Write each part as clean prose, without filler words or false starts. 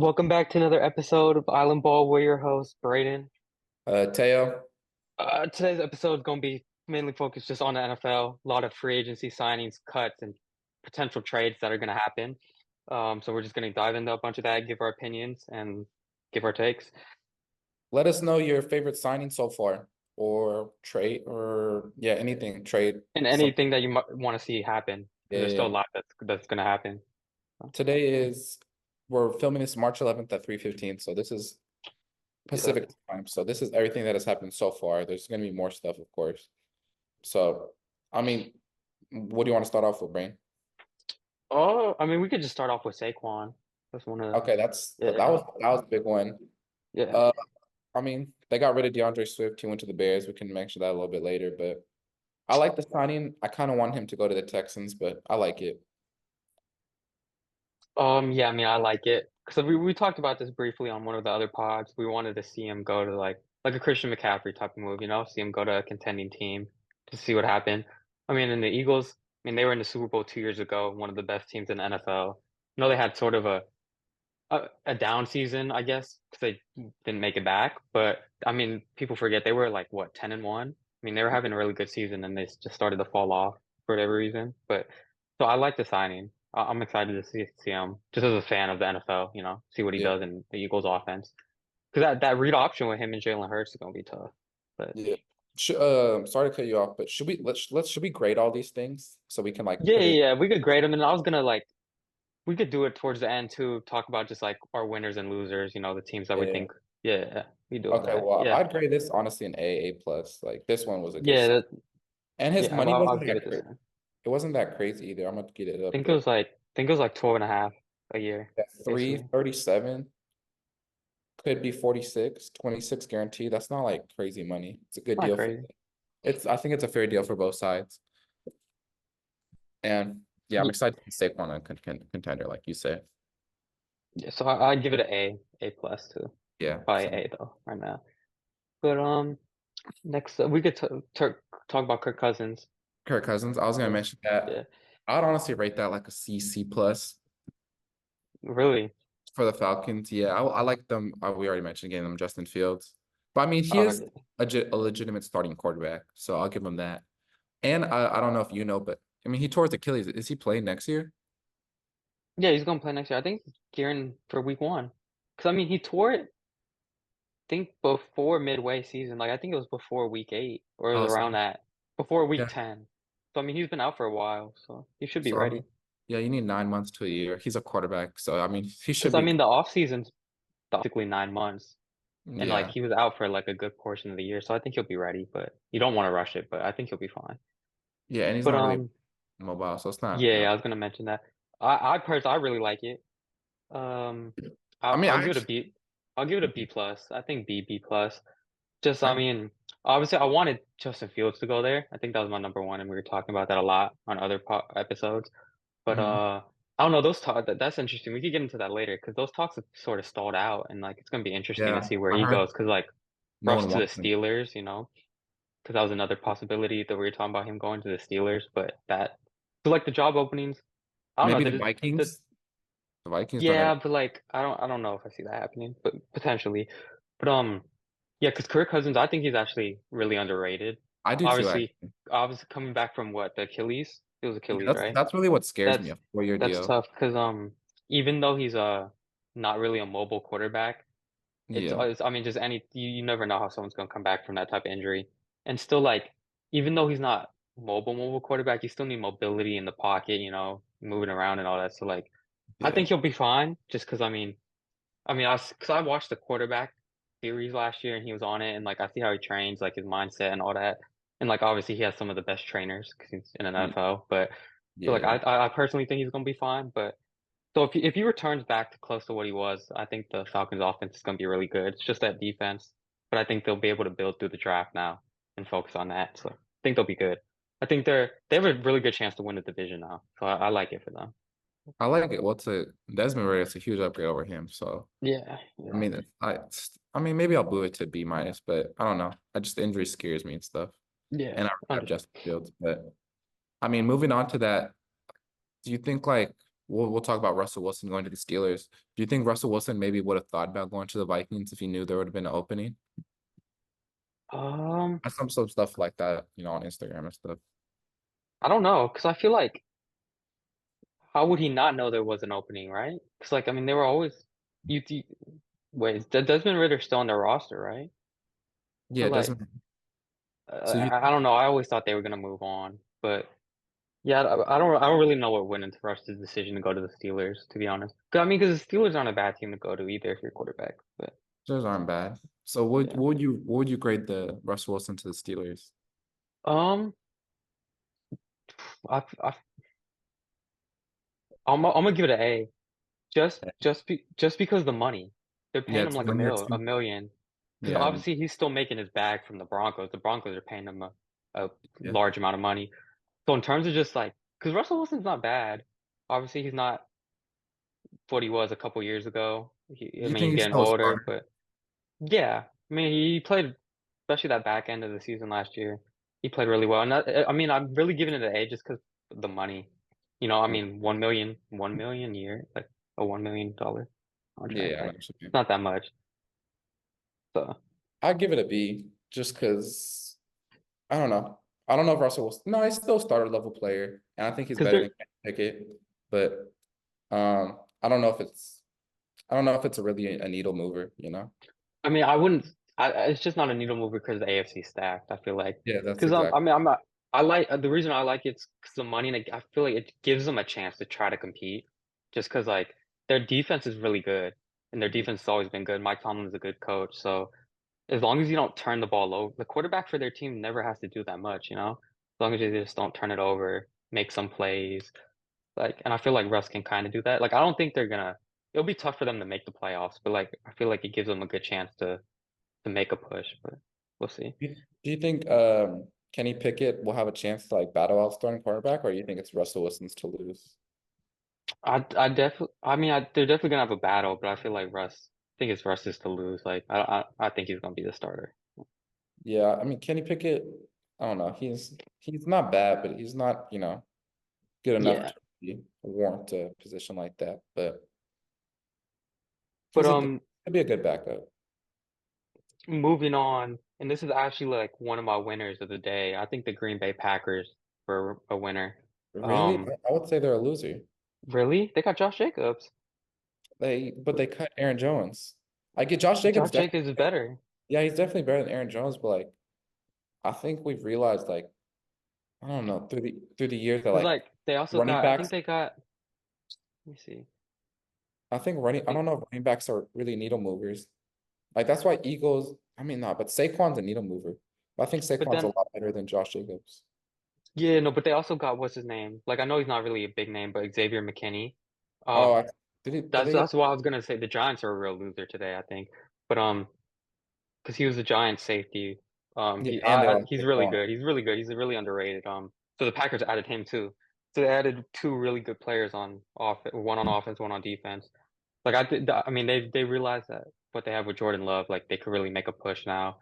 Welcome back to another episode of Island Ball. We're your host, Braden. Teo, Today's episode is going to be mainly focused just on the NFL. A lot of free agency signings, cuts, and potential trades that are going to happen. So we're just going to dive into a bunch of that, give our opinions, and give our takes. let us know your favorite signing so far, or trade, or yeah, anything trade. And Some anything that you might want to see happen, yeah, because there's still yeah. a lot that's going to happen. Today is we're filming this March 11th at 3:15, so this is Yeah. Pacific time. So this is everything that has happened so far. There's gonna be more stuff, of course. So, I mean, what do you want to start off with, Brain? Oh, I mean, we could just start off with Saquon. That's one of Okay, that's that yeah, was a big one. yeah. Uh, I mean, they got rid of DeAndre Swift. He went to the Bears. We can mention that a little bit later, but I like the signing. I kind of want him to go to the Texans, but I like it. Yeah, I mean, I like it because we talked about this briefly on one of the other pods. We wanted to see him go to like a Christian McCaffrey type of move, see him go to a contending team to see what happened. I mean, in the Eagles, I mean, they were in the Super Bowl 2 years ago, one of the best teams in the NFL. They had sort of a down season, I guess, because they didn't make it back. But I mean, people forget they were like what 10-1. I mean, they were having a really good season, and they just started to fall off for whatever reason. But so I like the signing. I'm excited to see him just as a fan of the NFL. See what he Yeah, does in the Eagles offense. Because that read option with him and Jalen Hurts is gonna be tough. But yeah. Sorry to cut you off, but should we grade all these things so we can like yeah, put yeah, it? yeah, we could grade him, and I was gonna we could do it towards the end too. Talk about just like our winners and losers. The teams that we Yeah. think. Yeah, we do all Okay, that. well, Yeah. I'd grade this honestly an A plus. Like this one was a good Yeah, sign, and his yeah, money I'll wasn't give that it the crazy. same. It wasn't that crazy either. I'm gonna get it up, but I think it was like 12 and a half a year, at basically. 337 could be 46, 26 guaranteed. That's not like crazy money. It's a good Not deal for crazy. I think it's a fair deal for both sides. And yeah, I'm Ye- excited to see Saquon a contender, like you say. Yeah, so I'd give it an A plus too. Yeah. Probably So A though, right now. But next we could t t talk about Kirk Cousins. Kirk Cousins, I was gonna Yeah, mention that. yeah, I'd honestly rate that like a C plus really. for the Falcons. Yeah, I like them. We already mentioned getting them Justin Fields, but I mean he is Yeah. a legitimate starting quarterback, so I'll give him that. And I don't know if you know, but I mean he tore his Achilles. Is he playing next year? Yeah, he's gonna play next year. I think he's gearing for week one. Because I mean, he tore it. I think before midway season. Like I think it was before week 8 or it was Oh, around that before week yeah. 10. So I mean, he's been out for a while, so he should be So I ready. mean, yeah, you need 9 months to a year. He's a quarterback, so I mean he should Because I be. mean, the off season's basically 9 months, and like Yeah, he was out for like a good portion of the year, so I think he'll be ready. But you don't want to rush it, but I think he'll be fine. yeah, and he's But not really mobile, so it's not. yeah, I was gonna mention that. I really like it. Um, I mean, I'll I give it a actually, B. I'll give it a B plus. I think B plus. Just I I, mean, obviously I wanted Justin Fields to go there. I think that was my number one, and we were talking about that a lot on other episodes. But mhm. I don't know. Those talk that's interesting. We could get into that later because those talks have sort of stalled out, and like it's gonna be interesting to Yeah, see where I he heard goes. Because like no Russ one to the wants him. Steelers, because that was another possibility that we were talking about him going to the Steelers. But that so like the job openings, I don't know. Maybe the The Vikings. The Vikings don't have. yeah, but like I don't know if I see that happening, but potentially. But yeah, because Kirk Cousins, I think he's actually really underrated. I do too, Obviously, actually. obviously coming back from what, the Achilles? It was Yeah, Achilles, right? that's really what scares me, That's a 4 year that's deal. tough because even though he's not really a mobile quarterback, Yeah, I mean just you never know how someone's gonna come back from that type of injury. And still like even though he's not mobile quarterback, you still need mobility in the pocket, moving around and all that. So like I yeah, think he'll be fine just because I mean, because I watched the quarterback series last year and he was on it, and like I see how he trains, like his mindset and all that, and like obviously he has some of the best trainers because he's in an yeah, NFL. But so like yeah. I personally think he's gonna be fine. But so if he returns back to close to what he was, I think the Falcons' offense is gonna be really good. It's just that defense, but I think they'll be able to build through the draft now and focus on that. So I think they'll be good. I think they have a really good chance to win the division now. So I like it for them. I like it. Well, to Desmond Ray, it's a huge upgrade over him. So Yeah, I yeah, mean, I mean, maybe I'll boo it to B minus, but I don't know. I just the injury scares me and stuff, yeah. and I really have Justin Fields. But I mean, moving on to that, do you think like we'll talk about Russell Wilson going to the Steelers. Do you think Russell Wilson maybe would have thought about going to the Vikings if he knew there would have been an opening? Um, Some stuff like that, on Instagram and stuff. I don't know, because I feel like how would he not know there was an opening, right? Because like I mean, they were always you wait, Desmond Ritter's still on their roster, right? Yeah, But it like doesn't. So I don't know. I always thought they were gonna move on, but yeah, I don't really know what went into Russ's decision to go to the Steelers, to be honest. 'Cause, I mean, because the Steelers aren't a bad team to go to either if you're quarterback. But those aren't bad. So yeah, what would you grade the Russell Wilson to the Steelers? um, I I'm gonna give it an A. Just because the money. They're Yeah, paying him it's like one year a too. million. Because Yeah, obviously he's still making his bag from the Broncos. The Broncos are paying him a yeah. large amount of money. So in terms of just like, because Russell Wilson's not bad. Obviously he's not what he was a couple years ago. I You mean, think he's he's getting still a older, starter? but yeah. I mean, he played, especially that back end of the season last year. He played really well. And I mean, I'm really giving it an A just because the money. I mean, 1 million a year, like a $1 million contract. Yeah, I know Like, what you it's mean. not that much. So, I'd give it a B just because I don't know. I don't know if Russell Wilson. No, he's still a starter level player, and I think he's because better they're, than Kenny Pickett. But I don't know if it's a really a needle mover. I mean, I wouldn't. It's just not a needle mover because the AFC stacked. I feel like Yeah, that's because I exactly. mean, I'm not. I like the reason I like it's because the money. And I feel like it gives them a chance to try to compete. Just because like their defense is really good, and their defense has always been good. Mike Tomlin's a good coach, so as long as you don't turn the ball over, the quarterback for their team never has to do that much. As long as you just don't turn it over, make some plays. Like, and I feel like Russ can kind of do that. Like, I don't think they're gonna. It'll be tough for them to make the playoffs, but like I feel like it gives them a good chance to make a push, but we'll see. Do you think Kenny Pickett will have a chance to like battle out starting quarterback, or you think it's Russell Wilson's to lose? I definitely, I mean, they're definitely gonna have a battle, but I feel like I think it's Russ's to lose. Like, I think he's gonna be the starter. Yeah, I mean Kenny Pickett, I don't know. He's not bad, but he's not, good enough Yeah, to warrant a position like that. But but he'd be a good backup. moving on, and this is actually like one of my winners of the day. I think the Green Bay Packers were a winner. Really? Um, I would say they're a loser. really? They got Josh Jacobs. But they cut Aaron Jones. I get Josh Jacobs Josh definitely. Jacobs is better. Yeah, he's definitely better than Aaron Jones, but like I think we've realized like I don't know through the years that Cause like like they also running got, I think backs. they got. Let me see. I They, don't know if running backs are really needle movers. Like that's why Eagles. I mean, no, but Saquon's a needle mover. But I think but Saquon's a then lot better than Josh Jacobs. yeah, no, but they also got what's his name? Like I know he's not really a big name, but Xavier McKinney. Oh, Um, did that's they get? that's what I was gonna say. The Giants are a real loser today, I think. But because he was a Giants safety. Yeah, and they lost He's really Saquon. good. He's really good. He's really underrated. So the Packers added him too. So they added two really good players on one on offense, one on defense. Like I mean, they realized that what they have with Jordan Love, like they could really make a push now.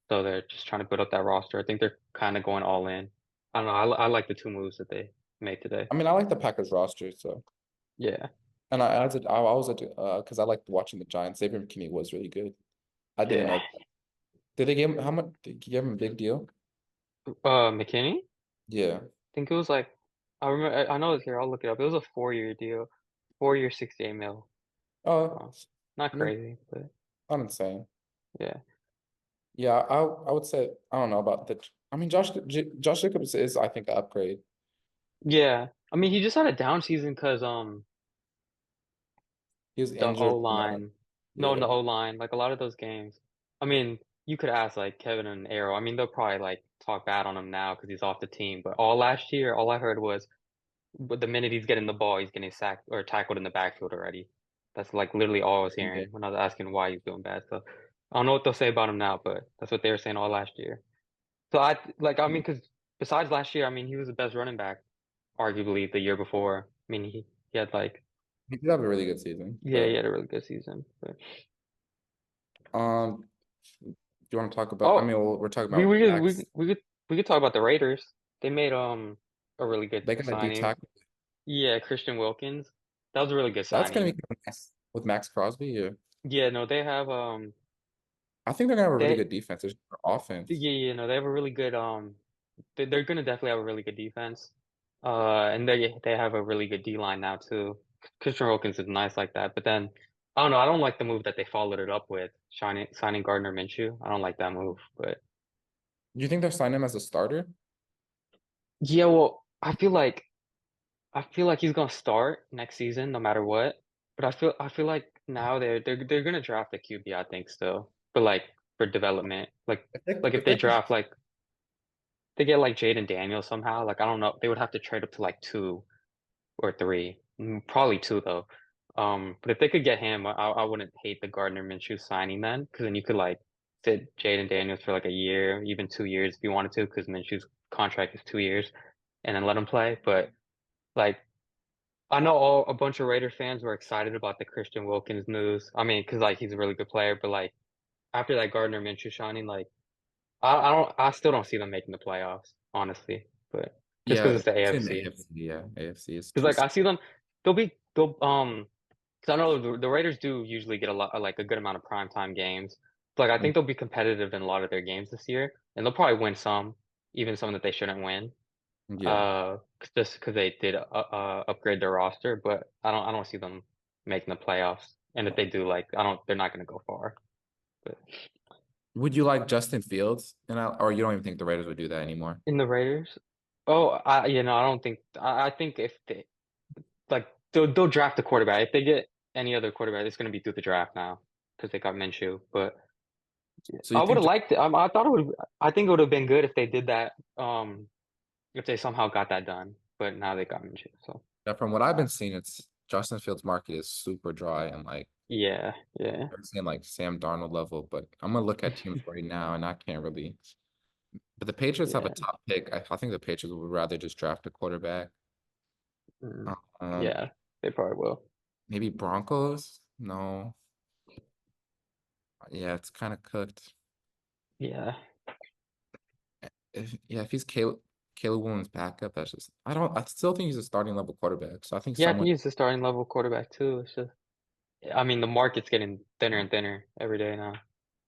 So they're just trying to build up that roster. I think they're kind of going all in. I don't know. I like the two moves that they made today. I mean, I like the Packers roster, so Yeah, and I was a because I liked watching the Giants. Xavier McKinney was really good. I didn't yeah. know. Did they give him how much? Did you give him a big deal? McKinney. I Yeah. think it was like I remember. I know it's here. I'll look it up. It was a 4 year deal, 4 year, 68 mil. Oh, Uh, Not yeah, crazy, but not insane. yeah, Yeah, I would say I don't know about the. I mean, Josh Jacobs is I think an upgrade. yeah. I mean, he just had a down season because He was the O injured. line. No, in Yeah. the O line, like a lot of those games. I mean, you could ask like Kevin and Arrow. I mean, they'll probably like talk bad on him now because he's off the team. But all last year, all I heard was, but the minute he's getting the ball, he's getting sacked or tackled in the backfield already. That's like literally all I was Yeah. hearing when I was asking why he's doing bad. So I don't know what they'll say about him now, but that's what they were saying all last year. So I mean, because besides last year, I mean, he was the best running back, arguably the year before. I mean, he had like, He did have a really good season, yeah, he but had a really good season. But um, do you want to talk about? I oh, mean, we're talking we about we could we backs. could we could we could talk about the Raiders. They made a really good They got a D signing. tackle. Yeah, Christian Wilkins. That was a really good That's gonna signing. be nice with Max Crosby. Yeah. Yeah, no, they have I think they're gonna have a really they good defense. There's offense. no, they have a really good they're gonna definitely have a really good defense. And they have a really good D line now too. Christian Wilkins is nice like that, but then I don't know. I don't like the move that they followed it up with signing Gardner Minshew. I don't like that move, but Do you think they'll sign him as a starter? yeah, well, I feel like he's gonna start next season no matter what. But I feel like now they're gonna draft a QB, I think still, but like for development, like if If they they could, draft like they get like Jaden Daniels somehow, like I don't know, they would have to trade up to like two or three, probably two though. But if they could get him, I wouldn't hate the Gardner Minshew signing then, because then you could like sit Jaden Daniels for like a year, even 2 years if you wanted to, because Minshew's contract is 2 years, and then let him play. But like I know a bunch of Raider fans were excited about the Christian Wilkins news. I mean, because like he's a really good player, but like after that Gardner Minshew signing, like I still don't see them making the playoffs, honestly. But just because yeah, it's the it's in the AFC. AFC. Yeah, AFC is Because too. like I see them, they'll because I know the Raiders do usually get a lot like a good amount of primetime games. So, like I think they'll be competitive in a lot of their games this year, and they'll probably win some, even some that they shouldn't win. Yeah. Just because they did upgrade their roster, but I don't see them making the playoffs. And if they do, like I don't, they're not going to go far. But Would you like Justin Fields? Or you don't even think the Raiders would do that anymore? in the Raiders, oh, I don't think I think if they like they'll draft a quarterback. If they get any other quarterback, it's going to be through the draft now because they got Minshew. But So you I would think have liked it. I thought it would. I think it would have been good if they did that. If they somehow got that done. But now they got Minshew. So from what I've been seeing, it's Justin Fields' market is super dry and like yeah, yeah, I'm seeing like Sam Darnold level, but I'm gonna look at teams right now and I can't really. But the Patriots have a yeah, top pick. I think the Patriots would rather just draft a quarterback. mm, Um, yeah. They probably will. maybe Broncos? No. Yeah, it's kind of cooked. Yeah, If he's Caleb Williams backup, that's just I still think he's a starting level quarterback. So I think yeah. I think someone he's the starting level quarterback too. It's just, I mean, the market's getting thinner and thinner every day now.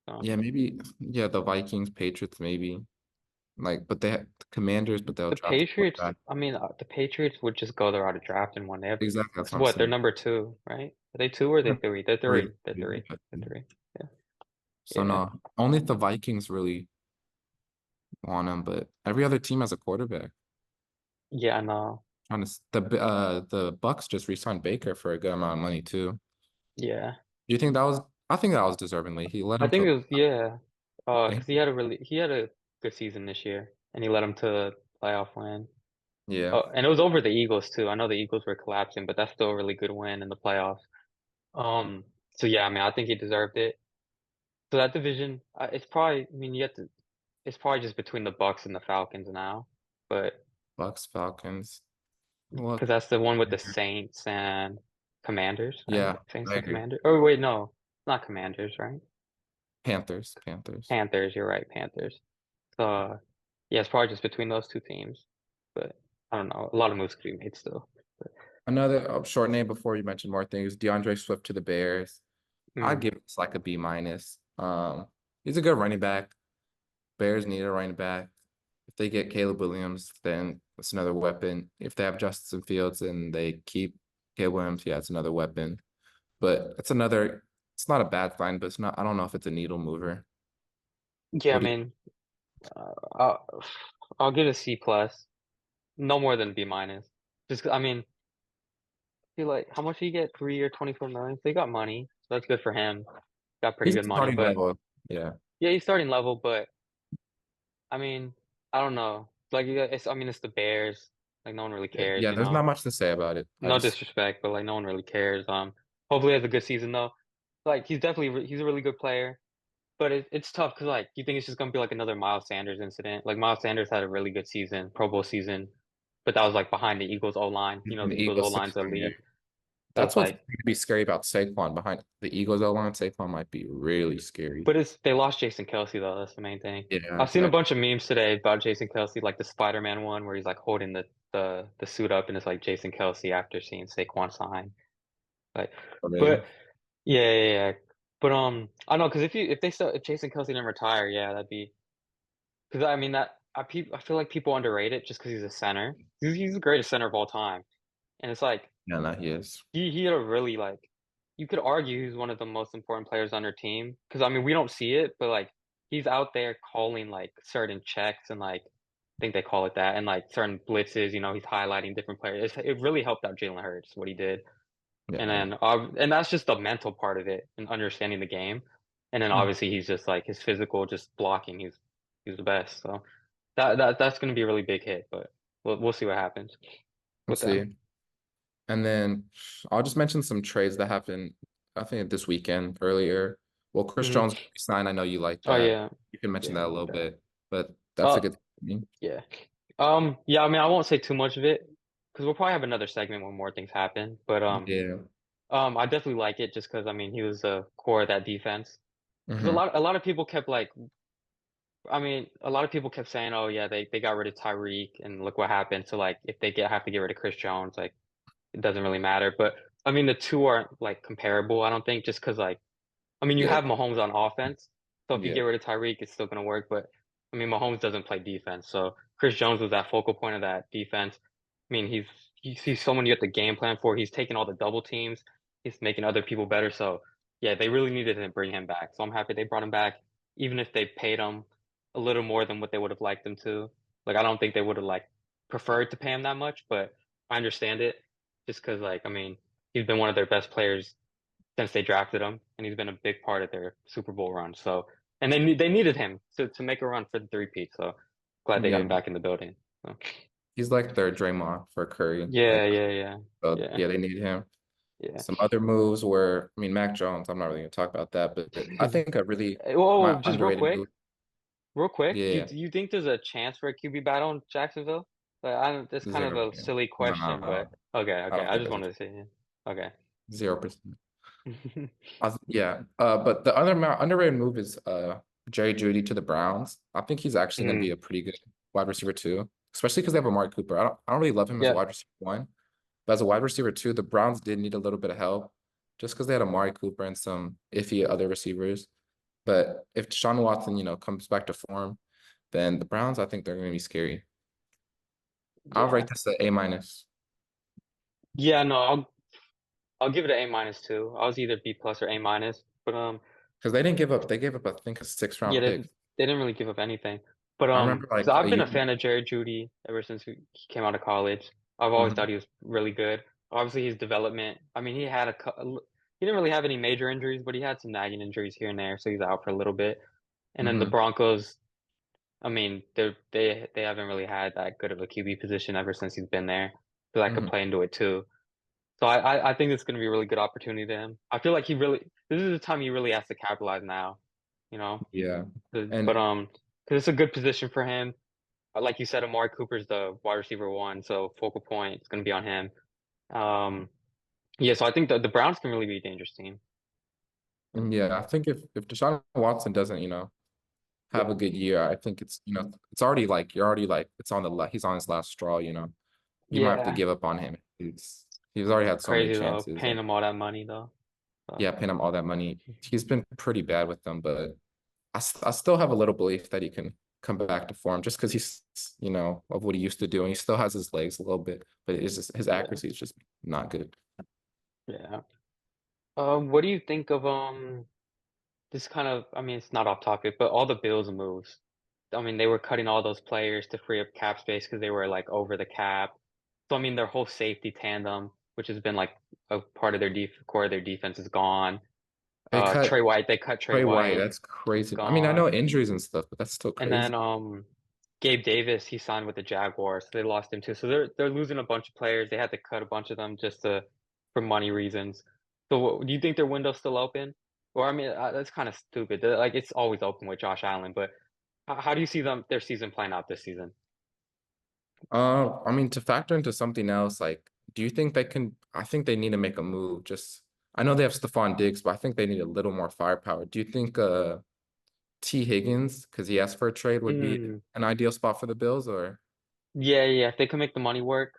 So. yeah, maybe yeah, the Vikings, Patriots, maybe. Like, but they have Commanders, but they'll The draft a Patriots, quarterback. I mean, the Patriots would just go the route of drafting one. They have, Exactly, that's it's what I'm what, they're saying. number two, right? Are they two or are they three? They're Three. three. They're three. They're three. Yeah. So Yeah. no, only if the Vikings really want him, but every other team has a quarterback. Yeah, I know. The Bucks just re-signed Baker for a good amount of money too. Yeah. Do you think that was? I think that was deservingly. He led I him think to. it was, yeah. I Because he had a good season this year and he led them to a playoff win. Yeah, Oh, and it was over the Eagles too. I know the Eagles were collapsing, but that's still a really good win in the playoffs. So yeah, I mean, I think he deserved it. So that division, it's probably, I mean, it's probably just between the Bucks and the Falcons now, but Bucks, Falcons. Look, because that's the one with the Saints and Commanders, right? yeah, Saints I and agree. Commanders. Oh wait, no, not Commanders, right? Panthers, Panthers. Panthers. You're right, Panthers. So yeah, it's probably just between those two teams, but I don't know. A lot of moves could be made still. But, Another short name before you mentioned more things. DeAndre Swift to the Bears. I'd mm, give this like a B minus. He's a good running back. Bears need a running back. If they get Caleb Williams, then it's another weapon. If they have Justin Fields and they keep Caleb Williams, yeah, it's another weapon. But it's not a bad sign, but it's not, I don't know if it's a needle mover. yeah, I What do you, mean, uh, I'll, I'll give it a C plus, no more than B minus. Just, I mean, feel like how much did he get? 3 year, 24 million. So he got money. So that's good for him. Got pretty he's good money, starting but level. Yeah. yeah, he's starting level. But I mean, I don't know. Like, yeah, it's I mean, it's the Bears. Like, no one really cares, Yeah, you there's not know. much to say about it. I No just disrespect, but like, no one really cares. Hopefully, he has a good season though. Like, he's a really good player. But it's tough because like you think it's just gonna be like another Miles Sanders incident. Like Miles Sanders had a really good season, Pro Bowl season, but that was like behind the Eagles O line. You know, the the Eagles O Eagles line's 6-1, yeah. elite. So That's it's what's like, going to be scary about Saquon behind the Eagles O-line. Saquon might be really scary. but it's they lost Jason Kelsey though. That's the main thing. Yeah, I've seen a that bunch of memes today about Jason Kelsey, like the Spider-Man one where he's like holding the suit up and it's like Jason Kelsey after seeing Saquon sign. Like, I but mean, yeah, yeah, yeah. But I don't know because if Jason Kelsey didn't retire, yeah, that'd be because I mean that I feel like people underrate it just because he's a center. He's the greatest center of all time, and it's like yeah, no, he is. he had a really like you could argue he's one of the most important players on their team because I mean we don't see it, but like he's out there calling like certain checks and like I think they call it that and like certain blitzes. He's highlighting different players. It really helped out Jalen Hurts what he did, and Yeah. then and that's just the mental part of it and understanding the game, and then Mm. obviously he's just like his physical just blocking. He's the best. So that's going to be a really big hit, but we'll see what happens with Let's them. see. And then I'll just mention some trades that happened, I think this weekend earlier. Well, Chris Hmm. Jones signed. I know you like Oh that. yeah, You can mention yeah, that a no little doubt. bit, but that's a Uh, good thing. yeah. Yeah, I mean, I won't say too much of it because we'll probably have another segment when more things happen. But Yeah. I definitely like it just because I mean he was the core of that defense. Because Hmm. a lot of people kept like, I mean, a lot of people kept saying, oh yeah, they got rid of Tyreek and look what happened. So like, if they have to get rid of Chris Jones, like it doesn't really matter. But I mean, the two aren't like comparable. I don't think just because like, I mean, you Yeah. have Mahomes on offense, so if you get Yeah. rid of Tyreek, it's still gonna work. But I mean, Mahomes doesn't play defense, so Chris Jones was that focal point of that defense. I mean, he's someone you have to game plan for. He's taking all the double teams. He's making other people better. So yeah, they really needed to bring him back. So I'm happy they brought him back, even if they paid him a little more than what they would have liked him to. Like I don't think they would have like preferred to pay him that much, but I understand it just because like I mean, he's been one of their best players since they drafted him, and he's been a big part of their Super Bowl run. So, and they needed him to make a run for the three-peat. So, glad they got Yeah. him back in the building. So, He's like their Draymond for Curry. yeah, Like, yeah, yeah, so yeah, yeah, they need him. yeah. Some other moves were, I mean, Mac Jones. I'm not really gonna talk about that, but I think a really my Whoa, just underrated move. real quick. Yeah. Do you think there's a chance for a QB battle in Jacksonville? I don't, that's kind of 0. a silly No, no, question, but no. okay, I okay. don't I think just there's a wanted to say, okay. 0%. Yeah. But the other underrated move is Jerry Jeudy to the Browns. I think he's actually going to be Mm, a pretty good wide receiver too, especially because they have Amari Cooper. I don't really love him as a yeah, wide receiver one, but as a wide receiver two, the Browns did need a little bit of help just because they had Amari Cooper and some iffy other receivers. But if Deshaun Watson, comes back to form, then the Browns, I think they're going to be scary. I'll yeah, rate this a A minus yeah. No, I'll give it an A minus too. I was either B plus or A minus, but because they didn't give up. They gave up, I think, a sixth yeah, round they pick. didn't really give up anything. But I remember because like a I've been year. a fan of Jerry Jeudy ever since he came out of college. I've always thought Mhm, he was really good. Obviously, his development. I mean, he didn't really have any major injuries, but he had some nagging injuries here and there, so he's out for a little bit. And then the mhm, Broncos. I mean, they haven't really had that good of a QB position ever since he's been there. So that could mhm. play into it too. So I think it's going to be a really good opportunity to him. I feel like this is the time he really has to capitalize now, you know. Yeah. But And because it's a good position for him. Like you said, Amari Cooper's the wide receiver one, so focal point is going to be on him. Um, yeah, so I think the Browns can really be a dangerous team. yeah, I think if Deshaun Watson doesn't, have a good year, I think it's already like you're already like it's on he's on his last straw. You might have to Yeah, give up on him. He's already had so many crazy though, chances paying and him all that money though. So, yeah, paying him all that money. He's been pretty bad with them, but I still have a little belief that he can come back to form just because he's, of what he used to do. And he still has his legs a little bit, but it's just his yeah, accuracy is just not good. yeah. What do you think of this kind of? I mean, it's not off topic, but all the Bills moves. I mean, they were cutting all those players to free up cap space because they were like over the cap. So I mean, their whole safety tandem, which has been like a part of their core of their defense, is gone. They cut They cut Trey Trey White. White. That's He's crazy. I mean, I gone. know injuries and stuff, but that's still And crazy. then Gabe Davis, he signed with the Jaguars, so they lost him too. So they're losing a bunch of players. They had to cut a bunch of them just to for money reasons. So do you think their window's still open? Or I mean, that's kind of stupid. Like it's always open with Josh Allen, but how do you see their season playing out this season? I mean, to factor into something else, like, do you think they can? I think they need to make a move. I know they have Stephon Diggs, but I think they need a little more firepower. Do you think T. Higgins, because he asked for a trade, would be Mm, an ideal spot for the Bills, or? yeah, yeah. If they can make the money work,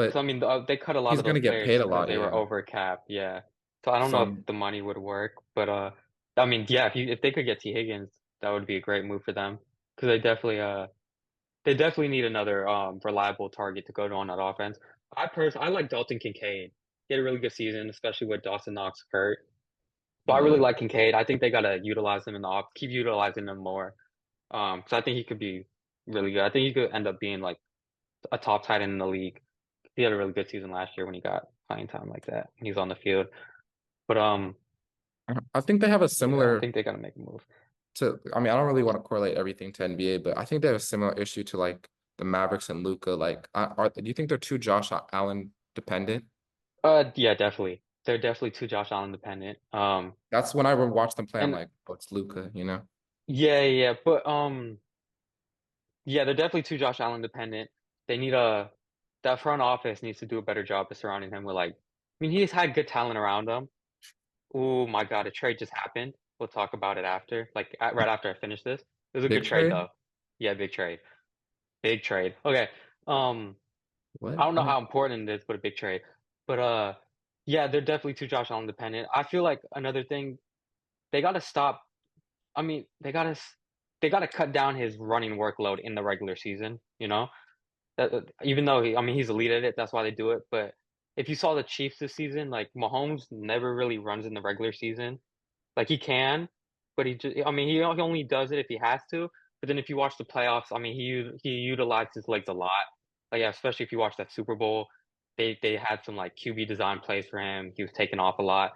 because I But mean, they cut a lot he's of those gonna get players paid just a because lot, they were yeah. over cap. Yeah. So I don't know if Some the money would work, but I mean, yeah, if they could get T Higgins, that would be a great move for them because they definitely need another reliable target to go to on that offense. I like Dalton Kincaid. He had a really good season, especially with Dawson Knox hurt. So I really mm, like Kincaid. I think they gotta utilize him in the off, keep utilizing him more. So I think he could be really good. I think he could end up being like a top tight end in the league. He had a really good season last year when he got playing time like that. When he's on the field. But I think they have a yeah, I similar think they gotta make a move. to. I mean, I don't really want to correlate everything to NBA, but I think they have a similar issue to like the Mavericks and Luca. Like, do you think they're too Josh Allen dependent? Yeah, definitely. They're definitely too Josh Allen dependent. That's when I would watch them play. I'm And like, oh, it's Luca, you know? yeah, but yeah, they're definitely too Josh Allen dependent. They need a that front office needs to do a better job of surrounding him with like. I mean, he's had good talent around him. Oh my God, a trade just happened. We'll talk about it after, like right after I finish this. It was a Big good trade trade? though. Yeah, big trade. Big trade. Okay. Um, I What? don't know how important it is, but a big trade. But yeah, they're definitely too Josh Allen dependent. I feel like another thing they got to stop. I mean, they got to cut down his running workload in the regular season. You know, even though I mean, he's elite at it. That's why they do it. But if you saw the Chiefs this season, like Mahomes never really runs in the regular season. Like he can, but he just, I mean, he only does it if he has to. But then if you watch the playoffs, I mean, he utilized his legs a lot. Like yeah, especially if you watch that Super Bowl, they had some like QB design plays for him. He was taking off a lot.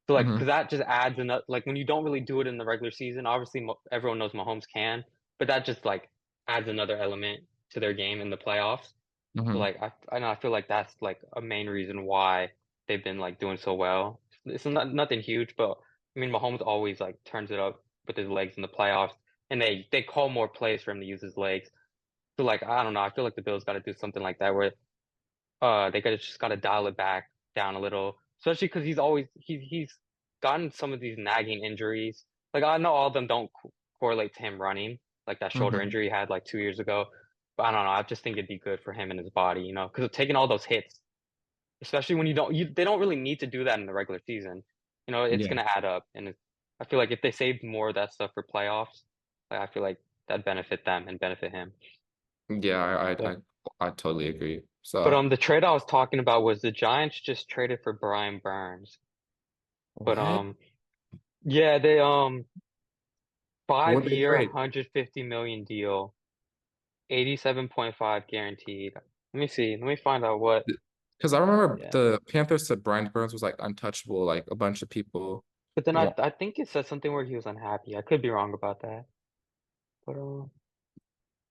So like, because Mm-hmm. that just adds another like when you don't really do it in the regular season. Obviously, everyone knows Mahomes can, but that just like adds another element to their game in the playoffs. So Mm-hmm. like I know I feel like that's like a main reason why they've been like doing so well. It's not nothing huge, but I mean Mahomes always like turns it up with his legs in the playoffs, and they call more plays for him to use his legs. So like I don't know, I feel like the Bills got to do something like that where they gotta just gotta dial it back down a little, especially because he's gotten some of these nagging injuries. Like I know all of them don't correlate to him running, like that shoulder Mm-hmm. injury he had like 2 years ago. But I don't know. I just think it'd be good for him and his body, because of taking all those hits, especially when they don't really need to do that in the regular season. It's Yeah. gonna add up, and I feel like if they saved more of that stuff for playoffs, like I feel like that benefit them and benefit him. Yeah, But I totally agree. but So the trade I was talking about was the Giants just traded for Brian Burns. But what? yeah, they 5 What would they year, trade? 150 million deal, 87.5 guaranteed. Let me see. Let me find out what. Because I remember Yeah. the Panthers said Brian Burns was like untouchable. Like a bunch of people But then I want. I think it said something where he was unhappy. I could be wrong about that. But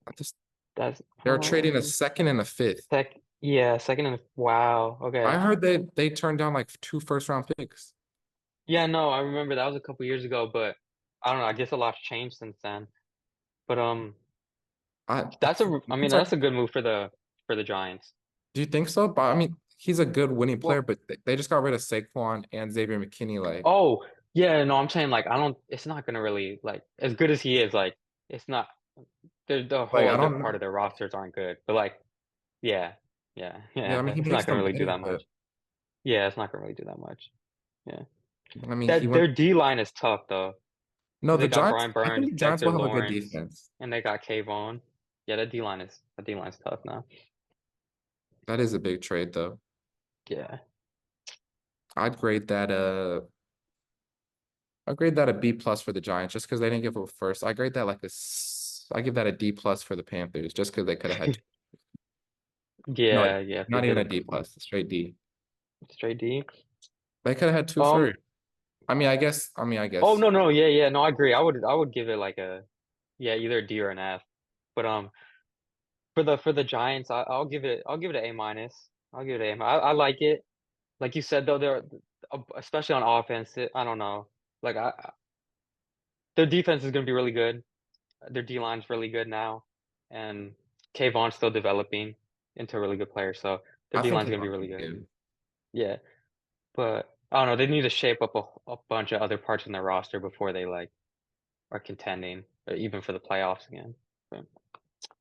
I just that's they're trading a second and a fifth. yeah, second and wow. I Okay. heard they turned down like two first round picks. Yeah, no, I remember that was a couple years ago, but I don't know. I guess a lot's changed since then. But I I mean it's like, that's a good move for the Giants. do you think so? But I mean, he's a good winning player, Well, but they just got rid of Saquon and Xavier McKinney. Like, oh, yeah, no, I'm saying like I don't it's not gonna really like as good as he is, like it's not the whole I other don't part know. of their rosters aren't good. But like yeah, Yeah, I mean, he it's makes not gonna them really do win, that but much. Yeah, it's not gonna really do that much. Yeah. I mean, he That went. their D line is tough though. No, Because the they got Giants. Brian I Burns, think the Giants Dexter will have a good Lawrence, defense. and they got Kayvon. Yeah, that D line's tough now. That is a big trade, though. Yeah. I'd grade that I grade that a B plus for the Giants just because they didn't give up first. I grade that like I give that a D plus for the Panthers just because they could have had no, Yeah, if they not even did a it D plus, straight D. straight D. They could have had two Um first. I oh guess no, yeah, no, I agree. I would give it like a yeah, either a D or an F. But for the Giants, I'll give it an A minus. I'll give it an A. I like it. Like you said though, they're especially on offense. I don't know. Like their defense is going to be really good. Their D line's really good now, and Kayvon's still developing into a really good player. So their I D think line's he going to be might really be good. good. Yeah, but I don't know. They need to shape up a bunch of other parts in their roster before they like are contending, or even for the playoffs again. But,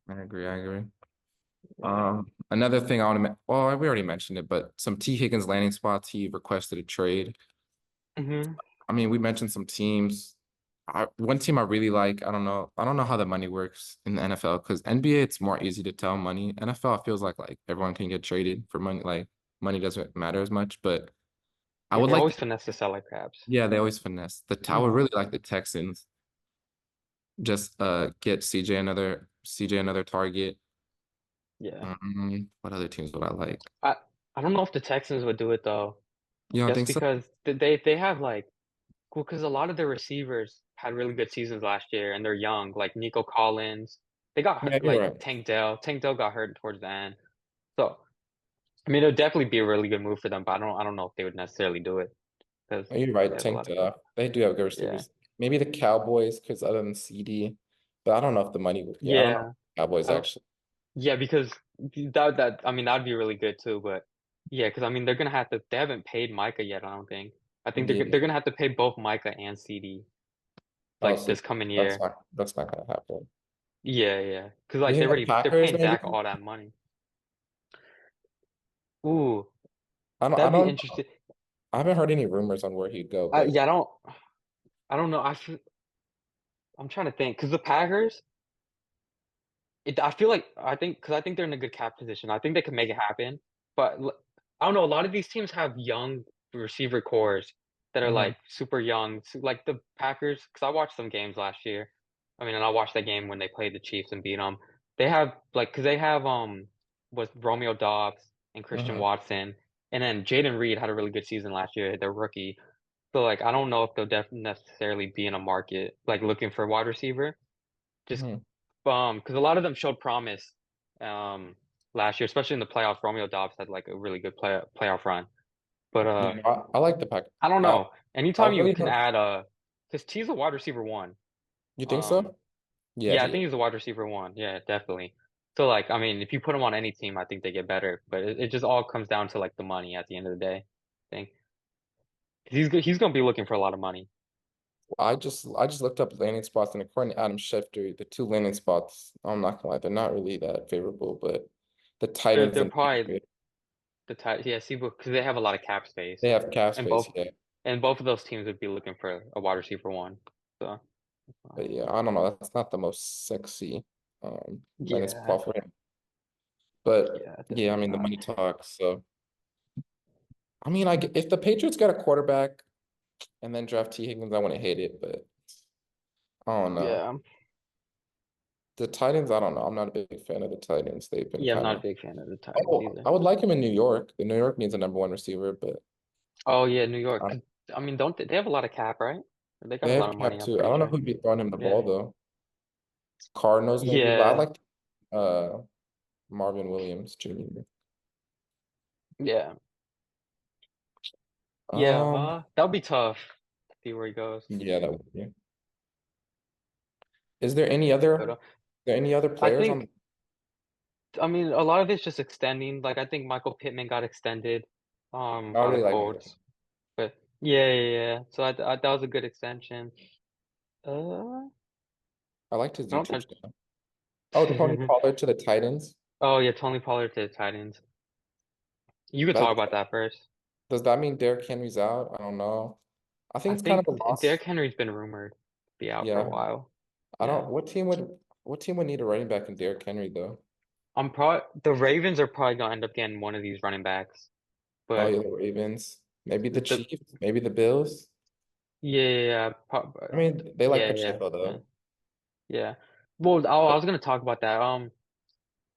I agree. I agree. yeah. Another thing I want to, well, we already mentioned it, but some T Higgins landing spots. He requested a trade. Hmm. I mean, we mentioned some teams. One team I really like, I don't know how the money works in the NFL because NBA it's more easy to tell money. NFL feels like everyone can get traded for money, like money doesn't matter as much. But I Yeah, would they like always finesse the salary caps. yeah, they always finesse. I would really like the Texans just get CJ another target. Yeah. What other teams would I like? I I don't know if the Texans would do it though, You don't just think so? because they have like well, because a lot of their receivers had really good seasons last year, and they're young, like Nico Collins. They got Yeah, hurt, you're like right. Tank Dell. Tank Dell got hurt towards the end. So I mean, it'll definitely be a really good move for them, but I don't know if they would necessarily do it because You're they right. have a lot of good. They do have good Yeah, receivers. Maybe the Cowboys, because other than CD, but I don't know if the money would. Yeah, I don't know. yeah, Cowboys I don't. actually. Yeah, because that I mean that'd be really good too. But yeah, because I mean they're gonna have to. They haven't paid Micah yet. I don't think. I think they're Yeah. gonna have to pay both Micah and CD Oh, like so this coming year. that's not gonna happen. Yeah, yeah. Because You like think the they're Packers paying maybe? Dak all that money. Ooh, I that'd be don't interesting. I haven't heard any rumors on where he'd go, but Yeah, I don't know. I'm trying to think because the Packers. I feel like I think they're in a good cap position. I think they can make it happen. But I don't know. A lot of these teams have young receiver cores that are mhm, like super young. Like the Packers, because I watched some games last year. I mean, and I watched that game when they played the Chiefs and beat them. They have like because they have was Romeo Dobbs and Christian mhm, Watson, and then Jaden Reed had a really good season last year. Their rookie. So like I don't know if they'll necessarily be in a market like looking for a wide receiver. Just mhm. because a lot of them showed promise um last year, especially in the playoffs. Romeo Dobbs had like a really good playoff run. But Yeah, no, I like the Packers. I don't I know. I Anytime you really can hope. add because T's a wide receiver one. You think Um so? Yeah, yeah, I he think is. he's a wide receiver one. Yeah, definitely. So like I mean, if you put him on any team, I think they get better. But it just all comes down to like the money at the end of the day. I think he's gonna be looking for a lot of money. I just looked up landing spots and according to Adam Schefter, the two landing spots, I'm not gonna lie, they're not really that favorable, but the Titans They're and probably Patriots, the type. Yeah, see, because they have a lot of cap they space, have cap and space, both yeah. and both of those teams would be looking for a wide receiver one. So. But yeah, I don't know. That's not the most sexy landing Yeah, spot for him. But yeah, yeah, I definitely mean the not. money talks. So I mean, if the Patriots got a quarterback and then draft T. Higgins, I wouldn't hate it, but I don't know. Yeah, The Titans, I don't know. I'm not a big fan of the Titans. They've been yeah, I'm kind not a of. big fan of the Titans Oh, either. I would like him in New York. The New York needs a number one receiver, but Oh yeah, New York. um, I mean, don't they have a lot of cap, right? They got they a have lot of cap money, I'm too. I pretty don't know sure. who'd be throwing him the ball Yeah, though. Cardinals maybe, but I yeah, like uh Marvin Williams Jr. yeah, yeah. Um, That would be tough to see where he goes. yeah, that would be. Is there But any other I players on? think, I mean, a lot of it's just extending. Like I think Michael Pittman got extended, I by the really like Michael. Colts. But yeah, yeah, yeah. So that was a good extension. I I liked his don't YouTube think. channel. Oh, Tony Pollard to the Titans. Oh yeah, Tony Pollard to the Titans. You could talk That about that first. does that mean Derrick Henry's out? I don't know. I think I it's kind of think a loss. Derrick Henry's been rumored to be out for a Yeah, while. I don't. Yeah. What team would need a running back in Derrick Henry though? I'm probably the Ravens are probably gonna end up getting one of these running backs. Oh But yeah, the Ravens. Maybe the the Chiefs. Maybe the Bills. yeah, yeah, yeah, I mean, they like yeah, yeah, Pacheco yeah. though. Yeah. Well, I But was gonna talk about that.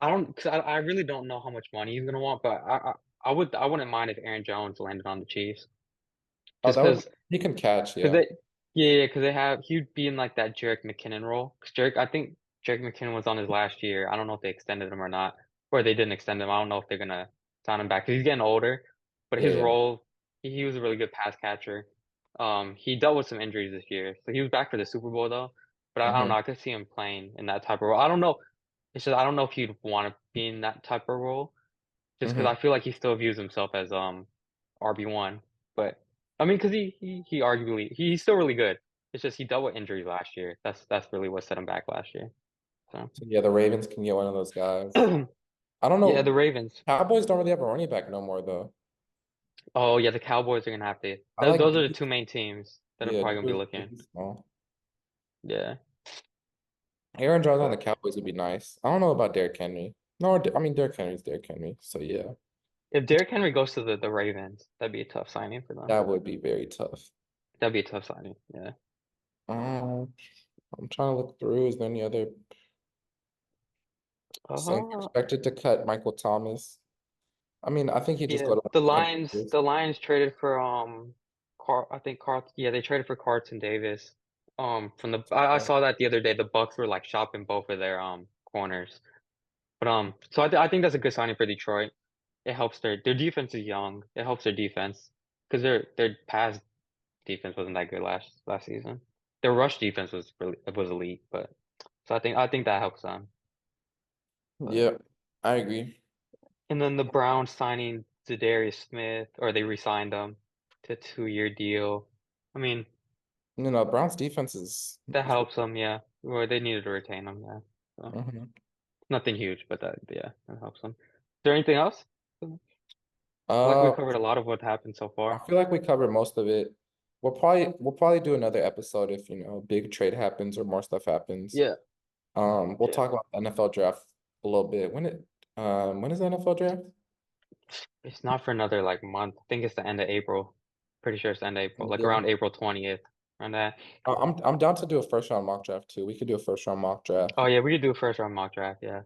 I don't, cause I really don't know how much money he's gonna want, but I wouldn't mind if Aaron Jones landed on the Chiefs, oh, just that would cause he can catch. Cause Yeah. they, yeah, cause they have he'd be in like that Jerick McKinnon role. Cause I think Jerick McKinnon was on his last year. I don't know if they extended him or not, or they didn't extend him. I don't know if they're gonna sign him back. Cause he's getting older, but Yeah. his Yeah. role, he was a really good pass catcher. He dealt with some injuries this year, so he was back for the Super Bowl though. But I don't know. hmm I could see him playing in that type of role. I don't know. It's just I don't know if he'd want to be in that type of role, just because hmm I feel like he still views himself as RB1. But I mean, because he arguably he's still really good. It's just he dealt with injuries last year. That's really what set him back last year. So So yeah, the Ravens can get one of those guys. I don't yeah, the know. Ravens. Cowboys don't really have a running back no more though. Oh yeah, the Cowboys are gonna have to. I like Those are the Deuce. two main teams that are Yeah, probably gonna be Deuce, looking. Deuce Small. Yeah. Aaron Jones on Uh, the Cowboys would be nice. I don't know about Derrick Henry. No, I mean Derrick Henry's Derrick Henry. So yeah, If Derrick Henry goes to the Ravens, that'd be a tough signing for them. that would be very tough. That'd be a tough signing. Yeah. Um, I'm trying to look through. Is there any other Saints Uh, expected to cut Michael Thomas? I mean, I think he just yeah. go to one The of the Lions, contenders. the Lions traded for I think yeah, they traded for Carlton Davis. From I Yeah. saw that the other day. The Bucks were like shopping both of their corners. But so I think that's a good signing for Detroit. It helps their defense is young. It helps their defense because their pass defense wasn't that good last season. Their rush defense was elite, but so I think that helps them. But Yeah, I agree. and then the Browns signing Zadarius Smith, or they re-signed him to a 2-year deal. I mean, Browns defense is. that helps them, yeah. Or they needed to retain him, yeah. So Mhm. nothing huge, but yeah, that helps them. Is there anything else? I feel like we Uh, covered a lot of what happened so I far. feel like we covered most of it. We'll probably do another episode if big trade happens or more stuff happens. Yeah, We'll yeah. talk about the NFL draft a little bit. When is the NFL draft? It's not for another like month. I think it's the end of April. Pretty sure it's the end of April, like Yeah. around April 20th. Around that. I'm down to do a first round mock draft too. We could do a first round mock draft. Oh yeah, we could do a first round mock draft. Yeah.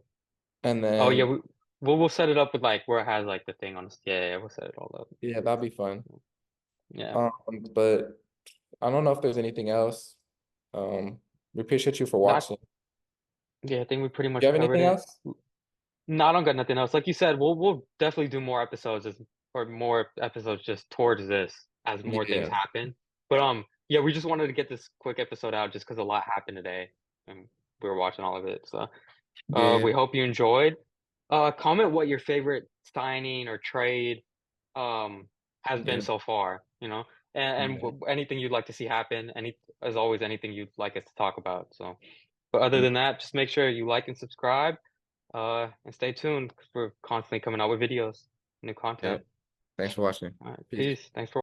And Oh yeah, then we'll set it up with like where it has like the thing on. Yeah, we'll set it all up. yeah, that'd be fun. Yeah. Um, but I don't know if there's anything else. We appreciate you for Not. watching. Yeah, I think we pretty Do you much have covered anything it. else? No, I don't got nothing else. Like you said, we'll definitely do more episodes or more episodes just towards this as more things Yeah. happen. But yeah, we just wanted to get this quick episode out just because a lot happened today and we were watching all of it. So Yeah. we hope you enjoyed. Comment what your favorite signing or trade um has been Yeah. so far, and Yeah. anything you'd like to see happen, as always, anything you'd like us to talk about. So, but other Yeah. than that, just make sure you like and subscribe. And stay tuned because we're constantly coming out with videos, new Yeah. content. Thanks for watching. All right, Peace. peace. Thanks for